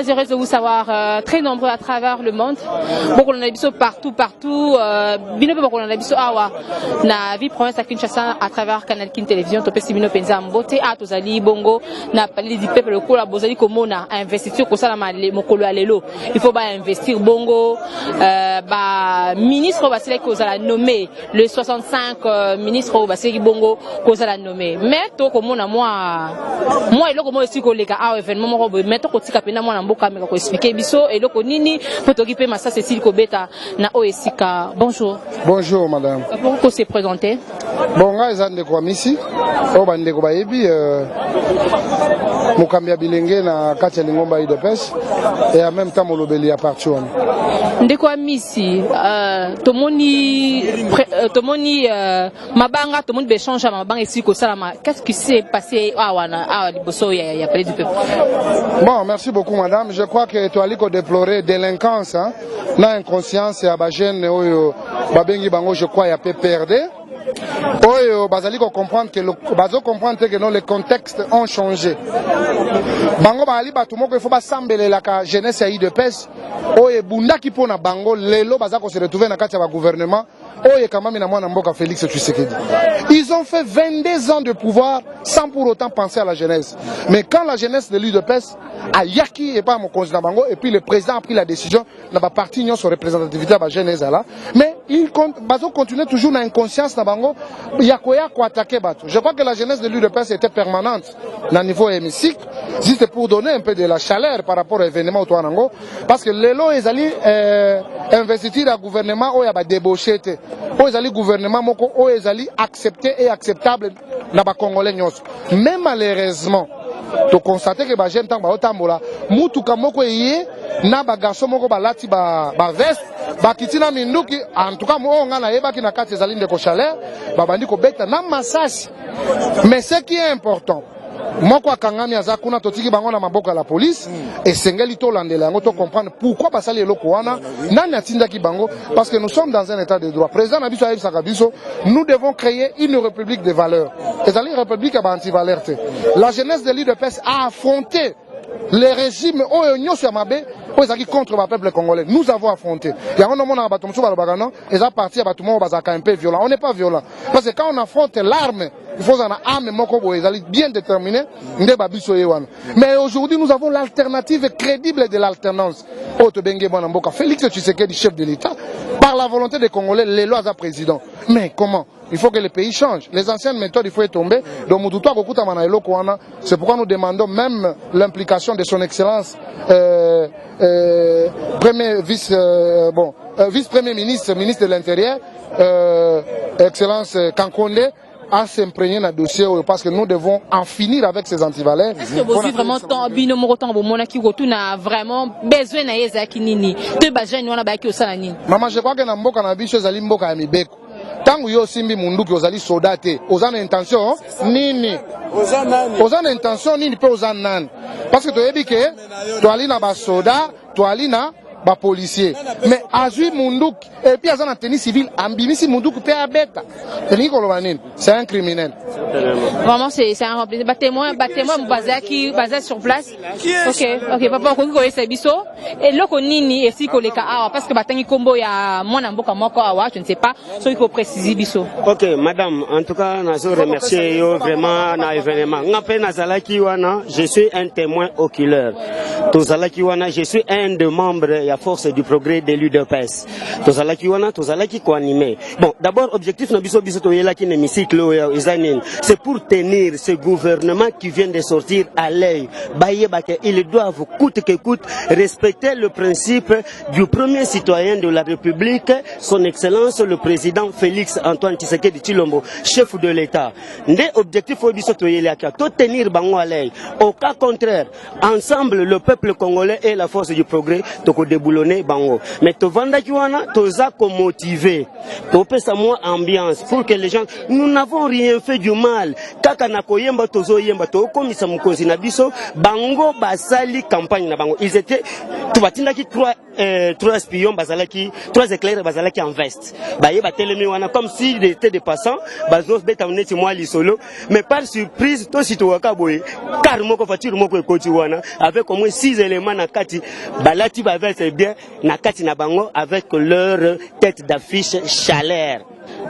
très heureuse de vous savoir, très nombreux à travers le monde. Beaucoup on a biso partout. Bino pe beaucoup on a biso awa na vie province à Kinshasa à travers Canal Kin Télévision. Topé si bino penza mbote a tozali bongo na parler du peuple le kola bozali komona investiture ko sala mokolo alelo. Il faut ba investir bongo ba ministre ba sele ko sala nommer le 65 ministre ba sele bongo ko sala nommer. Mais to komona moi eloko mo esiko leka a événement mo robo mais to ko tika pena mwana mboka me ko expliquer biso eloko nini fotokipe massa Cécile Kobeta na oesika. Bonjour. Bonjour madame. Pourquoi se présenter? Bon nga ezande kwa misi o bande ko bayebi mukambia bilenge na kati ya lingomba IDPS et en même temps molobeli ya parti wana. Ndeko misi tomoni mabanga tomoni béchange mabanga esiko salama. Qu'est-ce qui s'est passé à liboso ya palais du peuple? Bon, merci beaucoup madame. Je crois que tu asliko déplorer délinquance na inconscience ya ba jeune oyo babengi bango je crois ya PPRD. Oyo bazali ko comprendre que les contextes ont changé. Bango bali batu moko il faut ba sambelela ka jeunesse ya IDPS. Oyo bundaki pona bango lelo bazako se retrouver na kati ya gouvernement. Oyo kamami na mwana mboka Félix Tshisekedi. Ils ont fait 22 ans de pouvoir sans pour autant penser à la jeunesse. Mais quand la jeunesse de l'UDPS a yaki et pas mon candidat bango et puis le président a pris la décision na ba parti union sur représentativité à jeunesse là, mais il continue toujours dans inconscience na bango yakoya ko attaquer bato. Je crois que la jeunesse de l'UDPS était permanente na niveau hémicycle, juste pour donner un peu de la chaleur par rapport à l'événement autour nango parce que lelo ezali investir à gouvernement o ya ba débauché té. O ezali gouvernement moko o ezali accepté et acceptable na ba congolais nyos. Mais malheureusement to constater que ba jeune tant ba otambola mutuka moko yé na ba garçon moko ba lati ba veste ba kitina minduki en tout cas mo nga na yeba ki na kati ezali ndeko chaleur ba bandi ko beta na masasi. Mais ce qui est important moko akangami aza kuna totiki bango na maboko ya la police et sengeli to landela yango to comprendre pourquoi basali eloko wana nani atindaki bango parce que nous sommes dans un état de droit. Président Nabiso Aïb Sakabiso, nous devons créer une république de valeurs. Et dans la république à anti-valeurs. La jeunesse de l'UDPS a affronté les régimes contre le peuple congolais. Nous avons affronté. Il y a un moment où ils ont parti à un peu violent. On n'est pas violent. Parce que quand on affronte l'arme, il faut une arme bien déterminée. Mais aujourd'hui, nous avons l'alternative crédible de l'alternance. Félix Tshisekedi, chef de l'État, par la volonté des Congolais, les lois à président. Mais comment? Il faut que le pays change. Les anciennes méthodes, il faut y tomber. C'est pourquoi nous demandons même l'implication de son excellence, vice-premier ministre, ministre de l'Intérieur, excellence Kankonde, à s'imprégner dans le dossier parce que nous devons en finir avec ces antivaleurs. Est-ce que vous avez vraiment vraiment besoin de Yezaki? Maman, je crois que dans Mboka Nabicho, Zali Mboka Amibeko. Tangu yo simbi munduki ozali soldate, ozana intention nini? Ozana intention nini pe ozana nani? Parce que tu as dit que tu as na ba soda, tu as na ba policier. Mais azui munduki et puis azana tenue civile, ambimisi munduki pe abeta. C'est un criminel. Vraiment c'est un rempli. Battez-moi basé sur place. OK, papa ko ko esa biso. Et loko nini esi ko leka awa parce que batangi kombo ya mwana mboka moko awa, je ne sais pas, so il faut préciser biso. OK, madame, en tout cas, je remercie yo vraiment na événement. Ngape nazalaki wana, je suis un témoin oculaire. Tozalaki wana, je suis un des membres la force du progrès de l'UDPS. Tozalaki wana, tozalaki ko animé. Bon, d'abord objectif na biso to yela ki n'hémicycle c'est pour tenir ce gouvernement qui vient de sortir à l'œil. Ils doivent coûte que coûte respecter le principe du premier citoyen de la République, son Excellence le président Félix Antoine Tshisekedi Tshilombo, chef de l'État. Ndé objectif au biso to yelaka to tenir bango à l'œil. Au cas contraire, ensemble le peuple congolais et la force du progrès to ko boulonner bango. Mais to vanda ki wana toza ko motiver. To pesa moi ambiance pour que les gens nous n'avons rien fait du mal. Kaka na koyemba tozo yemba to komisa mukonzi na biso bango basali campagne na bango. Ils étaient tubatinda ki trois espions bazalaki 3 éclairs bazalaki en veste. Baye batelemi wana comme s'ils étaient des passants bazo beta neti moi li solo mais par surprise to sitowaka boye car moko voiture moko ekoti wana avec au moins 6 éléments na kati balati ba veste bien na kati na bango avec leur tête d'affiche chaleur.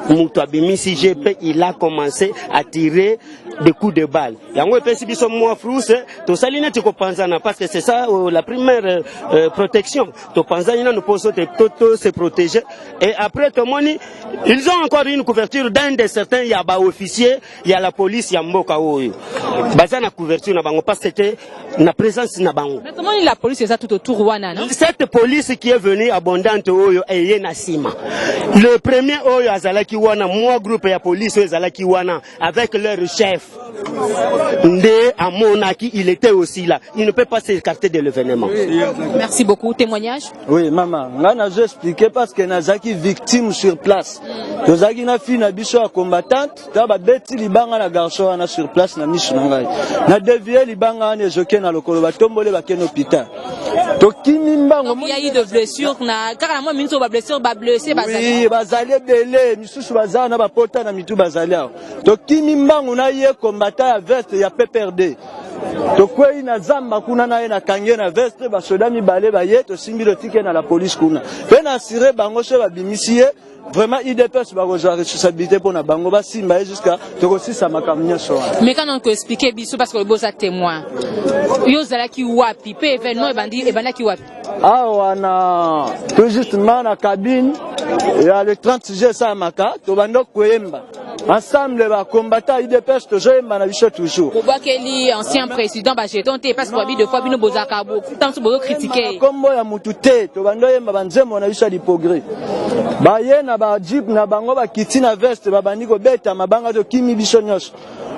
Moutou abimisi GP, il a commencé à tirer des coups de balle. Yango epesi biso moi frousse to saline tiko panzana parce que c'est ça la première protection. To panzana nous pose toto se protéger et après to moni ils ont encore une couverture d'un de certains yaba officiers, il y a la police ya mboka oyo. Bazana couverture na bango parce que c'était na présence na bango. Mais comment la police est ça tout autour wana non? Cette police qui est venue abondante oyo eye na sima. Le premier oyo azalaki wana moi groupe ya police oyo azalaki wana avec leur chef. Nde Amonaki, il était aussi là. Il ne peut pas s'écarter de l'événement. Merci beaucoup. Témoignage? Oui, maman. Là, j'ai expliqué parce que Nazaki victime sur place. Nazaki na fille na biso combattante, taba beti libanga na garçon na sur place na misu ngai. Na dévier libanga na joké na lokolo ba tombole ba ken hôpital. To kimimbango. Il y a eu de blessures na carrément minso ba blessure ba blessé ba oui, bazali belé, misusu bazana na ba pota na mitu bazali. To kimimbango na ye combattant à veste ya PPRD. To kwei na zamba kuna na ye na kange na veste ba soda mi balé ba ye to simbi le ticket na la police kuna. Pe na sire bango se ba bimisié. Vraiment, il dépêche la responsabilité pour na bango ba simba jusqu'à te aussi ça m'a camion so. Mais quand on peut expliquer biso parce que le boss a témoin. Yo zala ki wapi pe événement e bandi e bana ki wapi. Ah wana tout justement na cabine il y a le 36G ça maka to bando koyemba. Ensemble les combattants ils dépêchent toujours yemba na biso toujours. Ko bakeli ancien président ba jeton te parce que de fois bino bozaka beaucoup tant so bozo critiquer. Comme ya mutu te to bando yemba banzemo na biso di progrès. Ba ye na ba jeep na bango ba kiti na veste ba bandi ko beta mabanga to kimi biso nyos.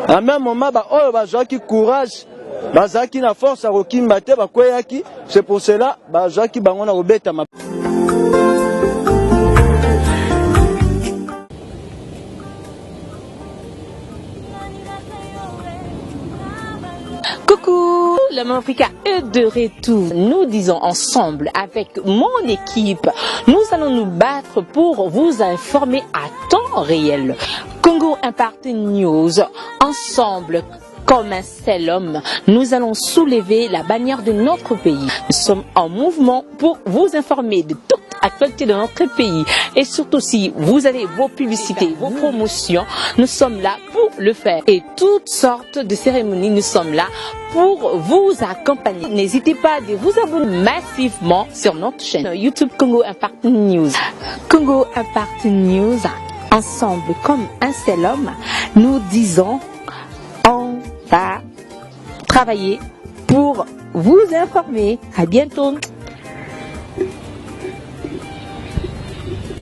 À même moment ba oyo ba joki courage bazaki na force à kokimba te ba kweyaki c'est pour cela ba joki bango na kobeta. Coucou, le Maman Africa est de retour. Nous disons ensemble avec mon équipe, nous allons nous battre pour vous informer à temps réel. Congo Impact News, ensemble comme un seul homme, nous allons soulever la bannière de notre pays. Nous sommes en mouvement pour vous informer de toute actualité de notre pays. Et surtout si vous avez vos publicités, vos promotions, nous sommes là pour le faire. Et toutes sortes de cérémonies, nous sommes là pour vous accompagner. N'hésitez pas de vous abonner massivement sur notre chaîne YouTube Congo Impact News. Congo Impact News, ensemble comme un seul homme, nous disons on va travailler pour vous informer. À bientôt.